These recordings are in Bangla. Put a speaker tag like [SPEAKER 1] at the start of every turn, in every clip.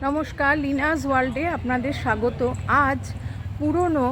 [SPEAKER 1] নমস্কার, লিনাস ওয়ার্ল্ডে আপনাদের স্বাগত। আজ পুরনো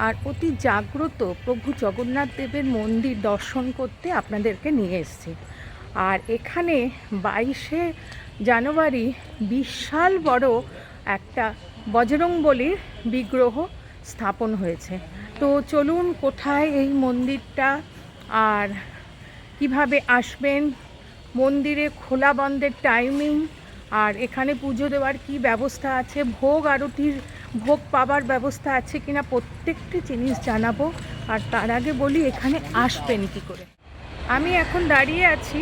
[SPEAKER 1] আর অতি জাগ্রত প্রভু জগন্নাথ দেবের মন্দির দর্শন করতে আপনাদেরকে নিয়ে এসেছি। আর এখানে 22শে জানুয়ারি বিশাল বড় একটা বজরংবলীর বিগ্রহ স্থাপন হয়েছে। তো চলুন কোথায় এই মন্দিরটা আর কিভাবে আসবেন, মন্দিরে খোলা বন্ধের টাইমিং, আর এখানে পুজো দেওয়ার কি ব্যবস্থা আছে, ভোগ আরতির ভোগ পাবার ব্যবস্থা আছে কিনা, প্রত্যেকটি জিনিস জানাবো। আর তার আগে বলি এখানে আসবেন কি করে। আমি এখন দাঁড়িয়ে আছি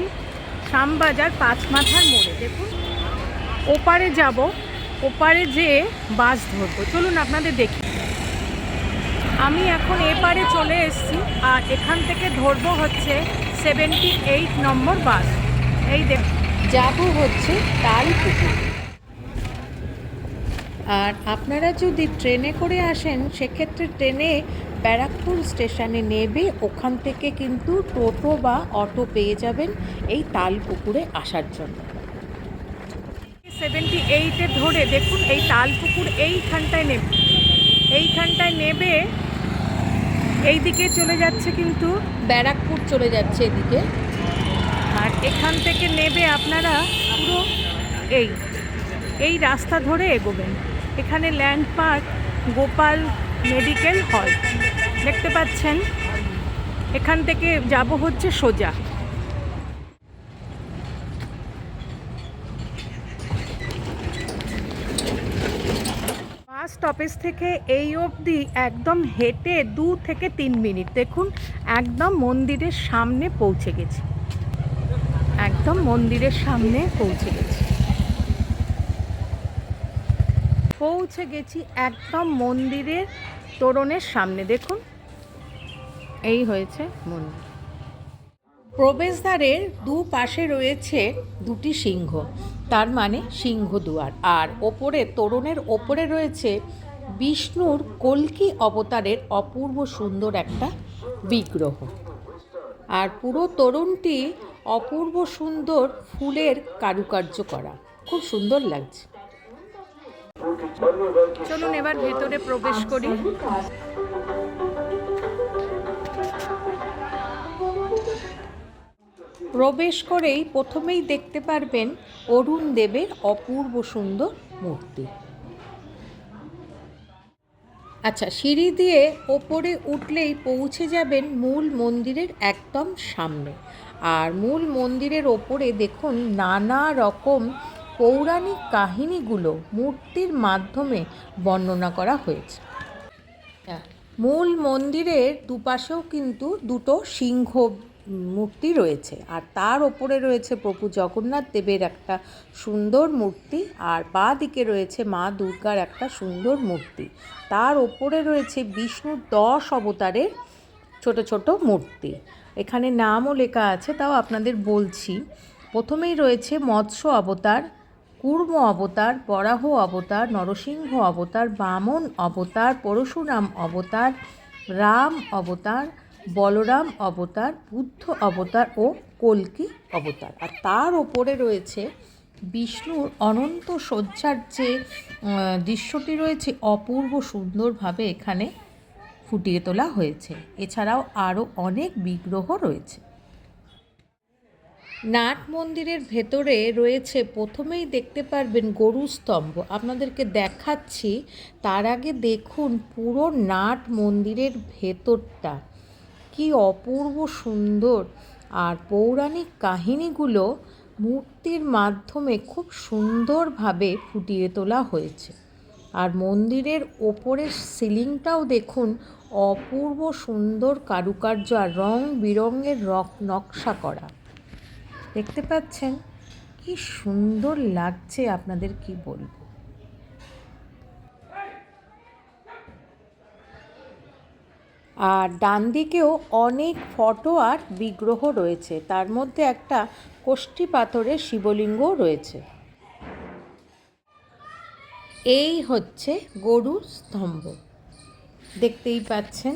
[SPEAKER 1] শ্যামবাজার পাঁচমাথার মোড়ে। দেখুন, ওপারে যাব, ওপারে যেয়ে বাস ধরবো। চলুন আপনাদের দেখি। আমি এখন এপারে চলে এসেছি আর এখান থেকে ধরবো হচ্ছে 78 নম্বর বাস। এই দেখ, যাবো হচ্ছে তালপুকুর। আর আপনারা যদি ট্রেনে করে আসেন সেক্ষেত্রে ট্রেনে ব্যারাকপুর স্টেশনে নেবে, ওখান থেকে কিন্তু টোটো বা অটো পেয়ে যাবেন এই তালপুকুরে আসার জন্য। 78-এ ধরে দেখুন এই তালপুকুর এইখানটায় নেবে, এইখানটায় নেবে এই দিকে চলে যাচ্ছে, কিন্তু ব্যারাকপুর চলে যাচ্ছে এদিকে। আর এখান থেকে নেবে আপনারা পুরো এই রাস্তা ধরে এগোবেন। এখানে ল্যান্ডমার্ক গোপাল মেডিকেল হল দেখতে পাচ্ছেন। এখান থেকে যাব হচ্ছে সোজা। বাস স্টপেজ থেকে এই অবধি একদম হেঁটে 2 থেকে 3 মিনিট। দেখুন, একদম মন্দিরের সামনে পৌঁছে গেছি, একদম মন্দিরের সামনে পৌঁছে গেছি, একদম মন্দিরের তোরণের সামনে। দেখুন, এই হয়েছে মন্দির। প্রবেশদ্বারের দুপাশে রয়েছে দুটি সিংহ, তার মানে সিংহদুয়ার। আর ওপরে তোরণের ওপরে রয়েছে বিষ্ণুর কল্কি অবতারের অপূর্ব সুন্দর একটা বিগ্রহ। আর পুরো তোরণটি অপূর্ব সুন্দর ফুলের কারুকার্য করা, খুব সুন্দর লাগছে। চলুন এবার ভেতরে প্রবেশ করি। প্রবেশ করেই প্রথমেই দেখতে পারবেন অরুণ দেবের অপূর্ব সুন্দর মূর্তি। আচ্ছা, সিঁড়ি দিয়ে ওপরে উঠলেই পৌঁছে যাবেন মূল মন্দিরের একদম সামনে। আর মূল মন্দিরের ওপরে দেখুন নানা রকম পৌরাণিক কাহিনীগুলো মূর্তির মাধ্যমে বর্ণনা করা হয়েছে। মূল মন্দিরের দুপাশেও কিন্তু দুটো সিংহ মূর্তি রয়েছে, আর তার ওপরে রয়েছে প্রভু জগন্নাথ দেবের একটা সুন্দর মূর্তি, আর বাঁ দিকে রয়েছে মা দুর্গার একটা সুন্দর মূর্তি। তার ওপরে রয়েছে বিষ্ণুর 10 অবতারের ছোট ছোট মূর্তি। এখানে নামও লেখা আছে, তাও আপনাদের বলছি। প্রথমেই রয়েছে মৎস্য অবতার, কূর্ম অবতার, বরাহ অবতার, নরসিংহ অবতার, বামন অবতার, পরশুরাম অবতার, রাম অবতার, বলরাম অবতার, বুদ্ধ অবতার ও কল্কি অবতার। আর তার ওপরে রয়েছে বিষ্ণুর অনন্ত শয্যার যে দৃশ্যটি রয়েছে অপূর্ব সুন্দরভাবে এখানে ফুটিয়ে তোলা হয়েছে। এছাড়াও আরও অনেক বিগ্রহ রয়েছে। নাট মন্দিরের ভেতরে রয়েছে, প্রথমেই দেখতে পারবেন গরু স্তম্ভ, আপনাদেরকে দেখাচ্ছি। তার আগে দেখুন পুরো নাট মন্দিরের ভেতরটা কি অপূর্ব সুন্দর, আর পৌরাণিক কাহিনীগুলো মূর্তির মাধ্যমে খুব সুন্দরভাবে ফুটিয়ে তোলা হয়েছে। আর মন্দিরের ওপরের সিলিংটাও দেখুন অপূর্ব সুন্দর কারুকার্য আর রং বেরঙের নকশা করা। দেখতে পাচ্ছেন কি সুন্দর লাগছে, আপনাদের কি বলবো। আর ডান দিকেও অনেক ফটো আর বিগ্রহ রয়েছে, তার মধ্যে একটা কোষ্ঠী পাথরের শিবলিঙ্গও রয়েছে। এই হচ্ছে গরুর স্তম্ভ, দেখতেই পাচ্ছেন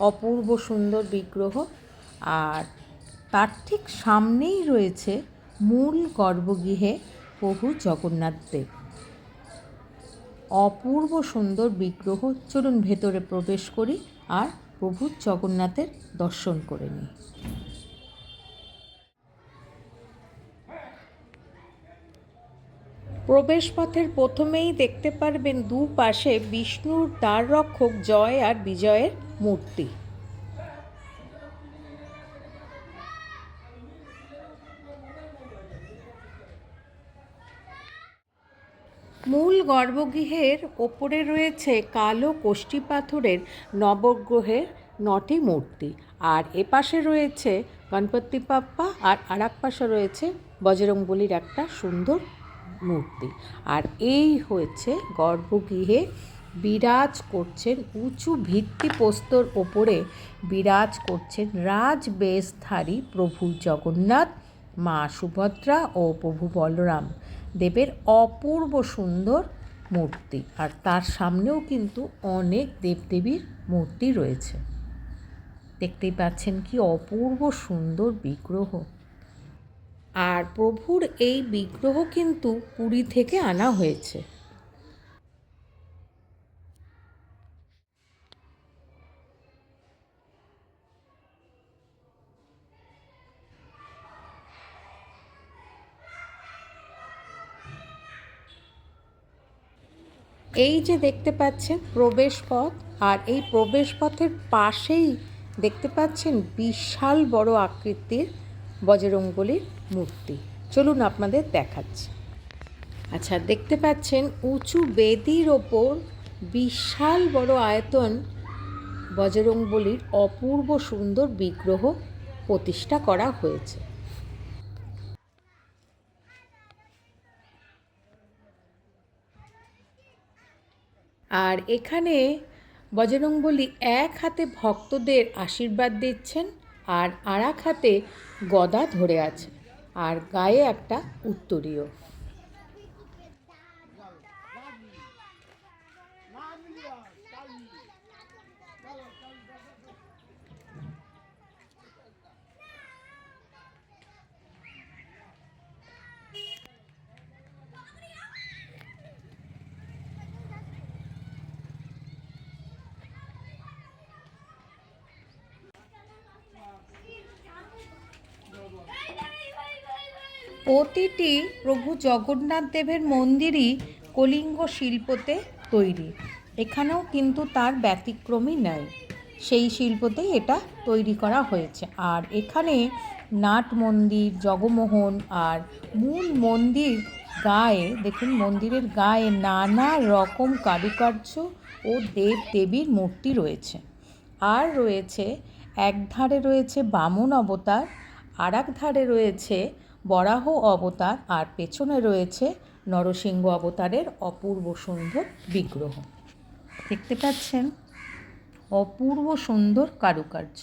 [SPEAKER 1] অপূর্ব সুন্দর বিগ্রহ। আর তার ঠিক সামনেই রয়েছে মূল গর্ভগৃহে প্রভু জগন্নাথ দেব। অপূর্ব সুন্দর বিগ্রহ। চলুন ভেতরে প্রবেশ করি আর প্রভু জগন্নাথের দর্শন করে নিই। প্রবেশপথের প্রথমেই দেখতে পারবেন দুপাশে বিষ্ণুর দ্বাররক্ষক জয় আর বিজয়ের মূর্তি। মূল গর্ভগৃহের ওপরে রয়েছে কালো কোষ্ঠী পাথরের নবগ্রহের 9টি মূর্তি, আর এপাশে রয়েছে গণপতি বাপ্পা, আর আরেক পাশে রয়েছে বজরংবলীর একটা সুন্দর মূর্তি। আর এই হয়েছে গর্ভগৃহে বিরাজ করছেন, উঁচু ভিত্তিপ্রস্তর ওপরে বিরাজ করছেন রাজবেশধারী প্রভু জগন্নাথ, মা সুভদ্রা ও প্রভু বলরাম দেবের অপূর্ব সুন্দর মূর্তি। আর তার সামনেও কিন্তু অনেক দেবদেবীর মূর্তি রয়েছে। দেখতেই পাচ্ছেন কি অপূর্ব সুন্দর বিগ্রহ। আর প্রভুর এই বিগ্রহ কিন্তু পুরী থেকে আনা হয়েছে। এই যে দেখতে পাচ্ছেন প্রবেশ পথ, আর এই প্রবেশ পথের পাশেই দেখতে পাচ্ছেন বিশাল বড় আকৃতির বজরংবলীর মূর্তি। চলুন আপনাদের দেখাচ্ছি। আচ্ছা, দেখতে পাচ্ছেন উঁচু বেদির ওপর বিশাল বড় আয়তন বজরংবলীর অপূর্ব সুন্দর বিগ্রহ প্রতিষ্ঠা করা হয়েছে। আর এখানে বজরংবলী এক হাতে ভক্তদের আশীর্বাদ দিচ্ছেন, আর আরেক হাতে গদা ধরে আছে, আর গায়ে একটা উত্তরীয়। প্রতিটি প্রভু জগন্নাথ দেবের মন্দিরই কলিঙ্গ শিল্পতে তৈরি। এখানেও কিন্তু তার ব্যতিক্রমী নেই, সেই শিল্পতেই এটা তৈরি করা হয়েছে। আর এখানে নাট মন্দির, জগমোহন আর মূল মন্দির গায়ে দেখুন, মন্দিরের গায়ে নানা রকম কারুকার্য ও দেব দেবীর মূর্তি রয়েছে। আর রয়েছে এক ধারে রয়েছে বামন অবতার, আর এক ধারে রয়েছে বরাহ অবতার, আর পেছনে রয়েছে নরসিংহ অবতারের অপূর্ব সুন্দর বিগ্রহ। দেখতে পাচ্ছেন অপূর্ব সুন্দর কারুকার্য।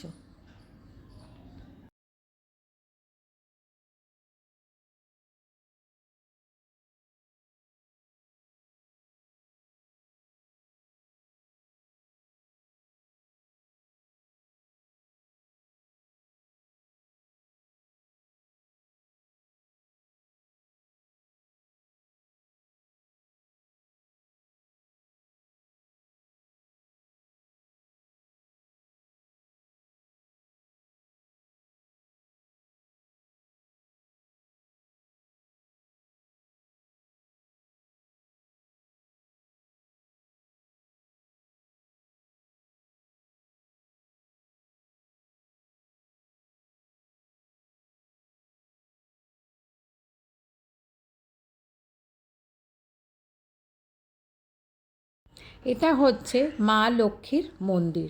[SPEAKER 1] এটা হচ্ছে মা লক্ষ্মীর মন্দির,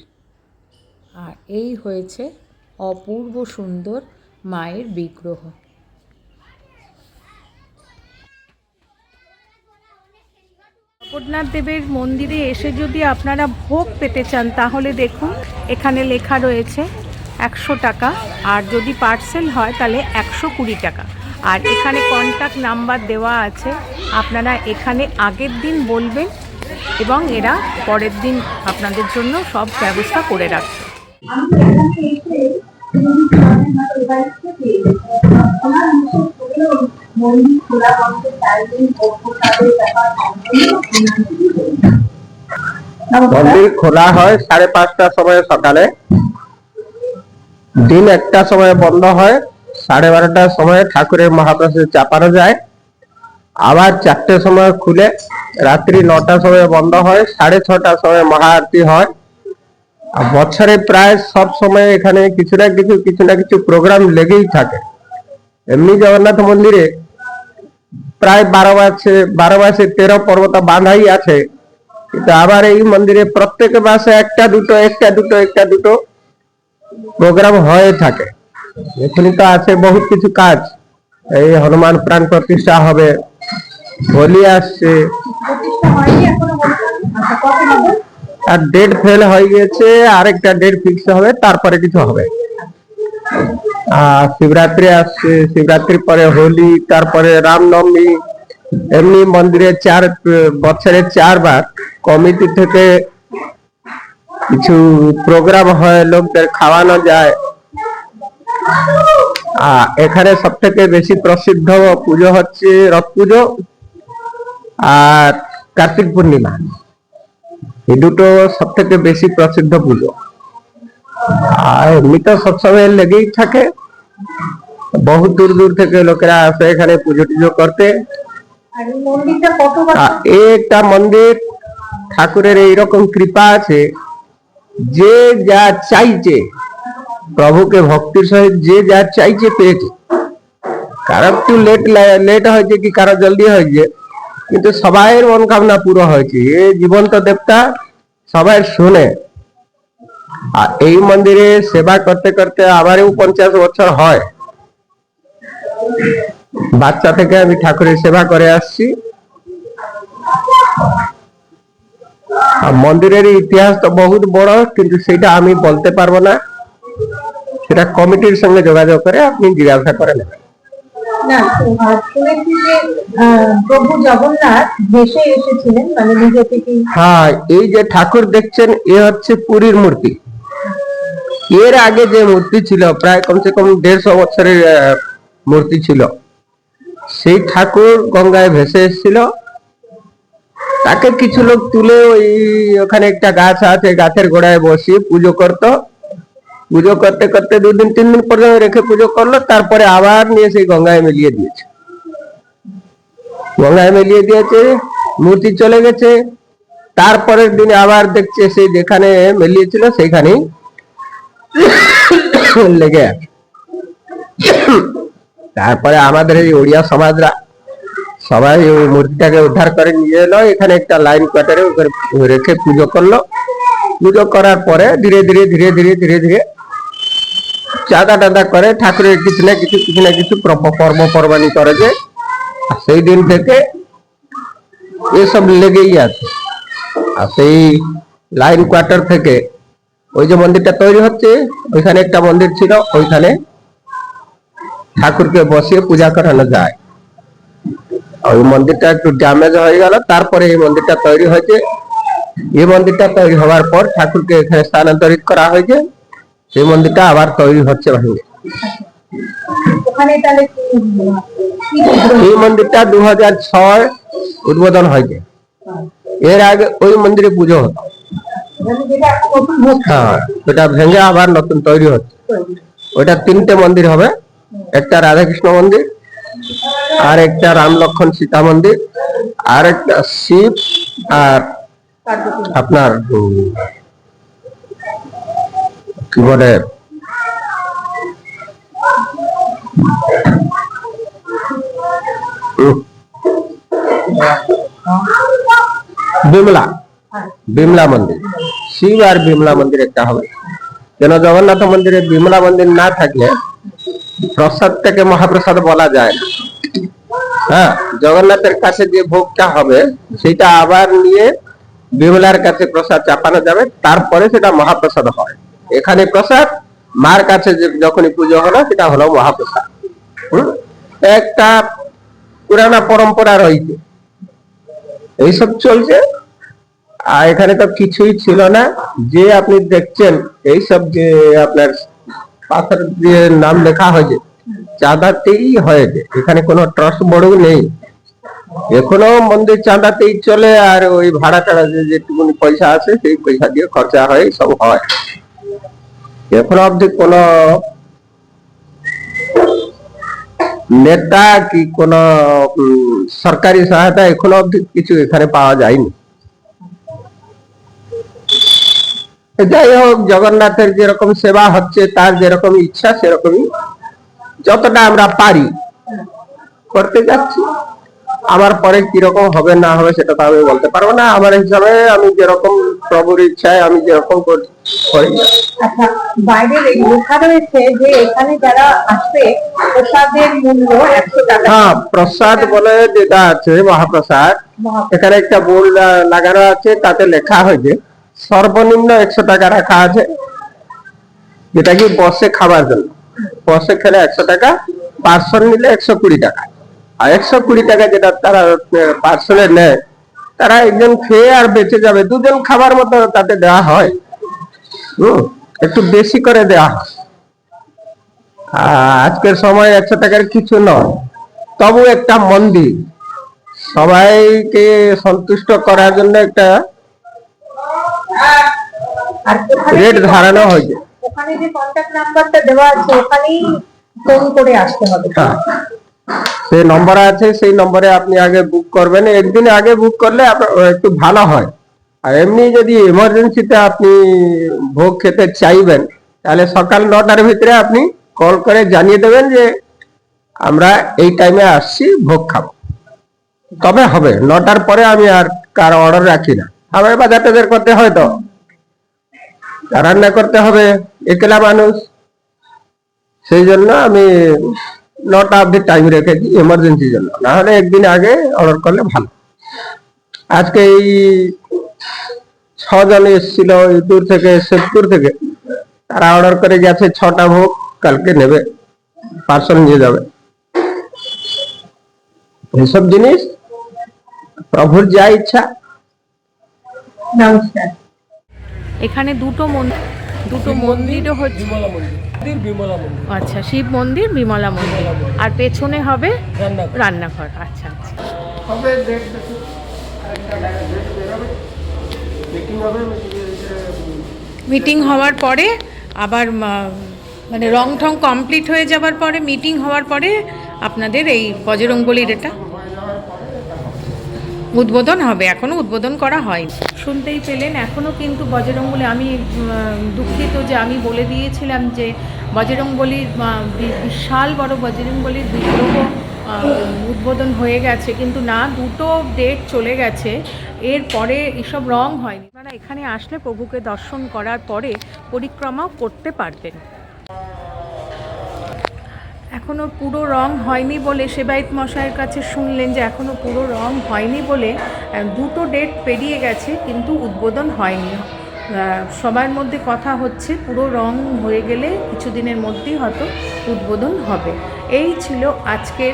[SPEAKER 1] আর এই হয়েছে অপূর্ব সুন্দর মায়ের বিগ্রহ। জগন্নাথ দেবের মন্দিরে এসে যদি আপনারা ভোগ পেতে চান তাহলে দেখুন এখানে লেখা রয়েছে 100 টাকা, আর যদি পার্সেল হয় তাহলে 120 টাকা। আর এখানে কন্ট্যাক্ট নাম্বার দেওয়া আছে, আপনারা এখানে আগের দিন বলবেন এবং এরা পরের দিন আপনাদের জন্য সব ব্যবস্থা করে রাখবে। মন্দির খোলা বন্ধ টাইমিং ও প্রসাদের ব্যাপার সম্পূর্ণ
[SPEAKER 2] মন্দির খোলা হয় 5:30টার সময় সকালে, দিন 1টার সময় বন্ধ হয়, 12:30টার সময় ঠাকুরের মহাপ্রসাদ চাপানো যায়, আবার 4টের সময় খুলে রাত্রি 9টার সময় বন্ধ হয়, 6:30টার সময় মহা আরতি হয়। আর বছরে প্রায় সব সময় এখানে কিছু না কিছু প্রোগ্রাম লেগেই থাকে। এমনি জগন্নাথ মন্দিরে প্রায় 12 মাসে 13 পর্বতা বাঁধাই আছে, কিন্তু আবার এই মন্দিরে প্রত্যেক মাসে একটা দুটো প্রোগ্রাম হয়ে থাকে। এখানে তো আছে বহুত কিছু কাজ, এই হনুমান প্রাণ প্রতিষ্ঠা হবে, হোলি আসছে, আর ডেট ফেল হয়ে গেছে, আরেকটা ডেট ফিক্স হবে, তারপরে কিছু হবে। শিবরাত্রি আসছে, শিবরাত্রির পরে হোলি, তারপরে রামনবমী। এমনি মন্দিরে বছরে 4বার কমিটি থেকে কিছু প্রোগ্রাম হয়, লোকদের খাওয়ানো যায়। এখানে সব থেকে বেশি প্রসিদ্ধ পুজো হচ্ছে রথ পুজো আর কার্তিক পূর্ণিমা। এই দুটো সব থেকে বেশি প্রসিদ্ধ পুজো। আর এমনি তো সবসময় লেগেই থাকে, বহু দূর থেকে লোকেরা আসে এখানে পুজো টুজো করতে। একটা মন্দির ঠাকুরের এইরকম কৃপা আছে, যে যা চাইছে প্রভুকে ভক্তির সহিত যে যা চাইছে পেয়েছে। কারো একটু লেট হয়েছে কি কারো জলদি হয়েছে, কিন্তু সবাই মনকামনা পুরো হয়েছে। এই জীবন্ত দেবতা সবাই শুনে। আর এই মন্দিরে সেবা করতে করতে আবারও 50 বছর হয়। বাচ্চা থেকে আমি ঠাকুরের সেবা করে আসছি। মন্দিরের ইতিহাস তো বহুত বড়, কিন্তু সেটা আমি বলতে পারবো না, সেটা কমিটির সঙ্গে যোগাযোগ করে আপনি জিজ্ঞাসা করে নেবেন।
[SPEAKER 3] প্রভু জগন্নাথ ভেসে এসেছিলেন, মানে নিজে থেকে।
[SPEAKER 2] হ্যাঁ, এই যে ঠাকুর দেখছেন এ হচ্ছে পুরীর মূর্তি। এর আগে যে মূর্তি ছিল প্রায় কমসে কম 150 বছরের মূর্তি ছিল, সেই ঠাকুর গঙ্গায় ভেসে এসেছিল। তাকে কিছু লোক তুলে ওখানে একটা গাছ আছে, গাছের গোড়ায় বসিয়ে পুজো করত। পুজো করতে করতে 2 দিন 3 দিন পর্যন্ত রেখে পুজো করলো, তারপরে আবার নিয়ে সেই গঙ্গায় মিলিয়ে দিয়েছে। মূর্তি চলে গেছে। তারপরের দিনে আবার দেখছে সেই যেখানে মিলিয়েছিল সেইখানেই লেগে আছে। তারপরে আমাদের এই ওড়িয়া সমাজরা সবাই ওই মূর্তিটাকে উদ্ধার করে নিয়ে এলো, এখানে একটা লাইন কোয়ার্টারে রেখে পুজো করলো। পুজো করার পরে ধীরে ধীরে চাঁদা টাদা করে ঠাকুরের কিছু না কিছু পর্বপর্বাণী করে যে, সেই দিন থেকে এসব লেগেই আছে। আর সেই লাইন কোয়ার্টার থেকে ওই যে মন্দিরটা তৈরি হচ্ছে, ওইখানে একটা মন্দির ছিল, ওইখানে ঠাকুরকে বসিয়ে পূজা করানো যায়। ওই মন্দিরটা একটু ড্যামেজ হয়ে গেল, তারপরে এই মন্দিরটা তৈরি হয়েছে। এই মন্দিরটা তৈরি হওয়ার পর ঠাকুরকে এখানে স্থানান্তরিত করা হয়েছে। সেই মন্দিরটা আবার তৈরি হচ্ছে ভেঙে। এই মন্দিরটা 2006 উদ্বোধন হয়েছে। এর আগে ওই মন্দিরে পুজো হতো। হ্যাঁ, ওটা ভেঙে আবার নতুন তৈরি হচ্ছে। ওটা 3টে মন্দির হবে, একটা রাধাকৃষ্ণ মন্দির, আর একটা রাম লক্ষণ সীতা মন্দির, আর একটা শিব আর আপনার কি বলে বিমলা মন্দির। শিব আর বিমলা মন্দির একটা হবে। কেন জগন্নাথ মন্দিরে বিমলা মন্দির না থাকলে প্রসাদটাকে মহাপ্রসাদ বলা যায় না। হ্যাঁ, জগন্নাথের কাছে যে ভোগটা হবে সেটা আবার নিয়ে বিমলার কাছে প্রসাদ চাপানো যাবে, তারপরে সেটা মহাপ্রসাদ হয়। এখানে প্রসাদ মার কাছে যখনই পুজো হলো সেটা হলো মহাপ্রসাদ। একটা পুরানা পরম্পরা রয়েছে, এইসব চলছে। আর এখানে তো কিছুই ছিল না, যে আপনি দেখছেন এইসব যে আপনার পাথর দিয়ে নাম লেখা হয়েছে চাঁদাতেই হয়েছে। এখানে কোনো ট্রাস্ট বোর্ডও নেই, এখনো মন্দির চাঁদাতেই চলে, আর ওই ভাড়া টাড়া যেটুকুনি পয়সা আছে সেই পয়সা দিয়ে খরচা হয়, সব হয়। এখনো অব্দি কোন নেতা কি কোন সরকারি সহায়তা এখনো অব্দি কিছু এখানে পাওয়া যায়নি। যাই হোক, জগন্নাথের যেরকম সেবা হচ্ছে, তার যেরকম ইচ্ছা সেরকমই যতটা আমরা পারি করতে যাচ্ছি। আমার পরে কিরকম হবে না হবে সেটা তো আমি বলতে পারবো না। আমার হিসাবে আমি যেরকম প্রভুর ইচ্ছায় আমি যেরকম করি।
[SPEAKER 3] আচ্ছা, বাইরে লেখা রয়েছে যে এখানে যারা আসবে প্রসাদের মূল্য 100 টাকা।
[SPEAKER 2] হ্যাঁ, প্রসাদ বলে যেটা আছে মহাপ্রসাদ, এখানে একটা বোর্ড লাগানো আছে, তাতে লেখা হয়েছে সর্বনিম্ন 100 টাকা রাখা আছে, যেটা কি বসে খাবার জন্য। বসে খেলে 100 টাকা, পার্সন নিলে 120 টাকা। আর 120 টাকা যেটা তারা পার্সনে নেয়, তারা একজন খেয়ে আর বেঁচে যাবে, দুজন খাবার মতো তাতে দেওয়া হয়। একটু বেশি করে দেওয়া হয়। আজকের সময় 100 টাকার কিছু নয়, তবু একটা মন্দির সবাইকে সন্তুষ্ট করার জন্য একটা রেট ধারণা হয়েছে।
[SPEAKER 3] ওখানে যে কন্টাক্ট নাম্বারটা দেওয়া আছে ওখানেই ফোন করে আসতে হবে।
[SPEAKER 2] সেই নম্বর আছে, সেই নম্বরে আপনি আগে বুক করবেন। একদিন আগে বুক করলে একটু ভালো হয়। আর এমনি যদি এমার্জেন্সিতে আপনি ভোগ খেতে চাইবেন, তাহলে সকাল 9টার ভিতরে আপনি কল করে জানিয়ে দেবেন যে আমরা এই টাইমে আসছি, ভোগ খাবো। তবে হবে। 9টার পরে আমি আর কার অর্ডার রাখি না। আমার বাজার টাজার করতে হয়, তো রান্না করতে হবে, একলা মানুষ, সেই জন্য আমি 9টা অব্দি টাইম রেখেছি এমার্জেন্সির জন্য। না হলে একদিন আগে অর্ডার করলে ভালো। আজকে এই 6 জন এসেছিল দূর থেকে, শেখপুর থেকে, তারা অর্ডার করে গেছে 6টা ভোগ, কালকে নেবে, পার্সেল নিয়ে যাবে। এইসব জিনিস প্রভুর যা ইচ্ছা।
[SPEAKER 3] নমস্কার।
[SPEAKER 1] এখানে দুটো মন্দিরও হচ্ছে। আচ্ছা, শিব মন্দির, বিমলা মন্দির, আর পেছনে হবে রান্নাঘর। আচ্ছা আচ্ছা। মিটিং হওয়ার পরে আবার মানে রং ঠং কমপ্লিট হয়ে যাবার পরে, মিটিং হওয়ার পরে আপনাদের এই বজরংবলির এটা উদ্বোধন হবে। এখনও উদ্বোধন করা হয়নি। শুনতেই পেলেন, এখনও কিন্তু বজরংবলী, আমি দুঃখিত যে আমি বলে দিয়েছিলাম যে বজরংবলীর বিশাল বড় বজরংবলীর বিগ্রহ উদ্বোধন হয়ে গেছে, কিন্তু না, দুটো ডেট চলে গেছে, এরপরে এসব রং হয়নি। আপনারা এখানে আসলে প্রভুকে দর্শন করার পরে পরিক্রমাও করতে পারবেন। এখনও পুরো রং হয়নি বলে সেবায়েত মশাইয়ের কাছে শুনলেন যে এখনও পুরো রং হয়নি বলে দুটো ডেট পেরিয়ে গেছে, কিন্তু উদ্বোধন হয়নি। সবার মধ্যে কথা হচ্ছে পুরো রং হয়ে গেলে কিছুদিনের মধ্যেই হয়তো উদ্বোধন হবে। এই ছিল আজকের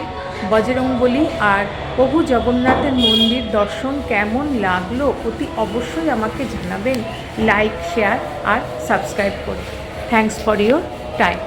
[SPEAKER 1] বজরংবলী আর প্রভু জগন্নাথের মন্দির দর্শন। কেমন লাগলো অতি অবশ্যই আমাকে জানাবেন, লাইক, শেয়ার আর সাবস্ক্রাইব করে। Thanks for your time.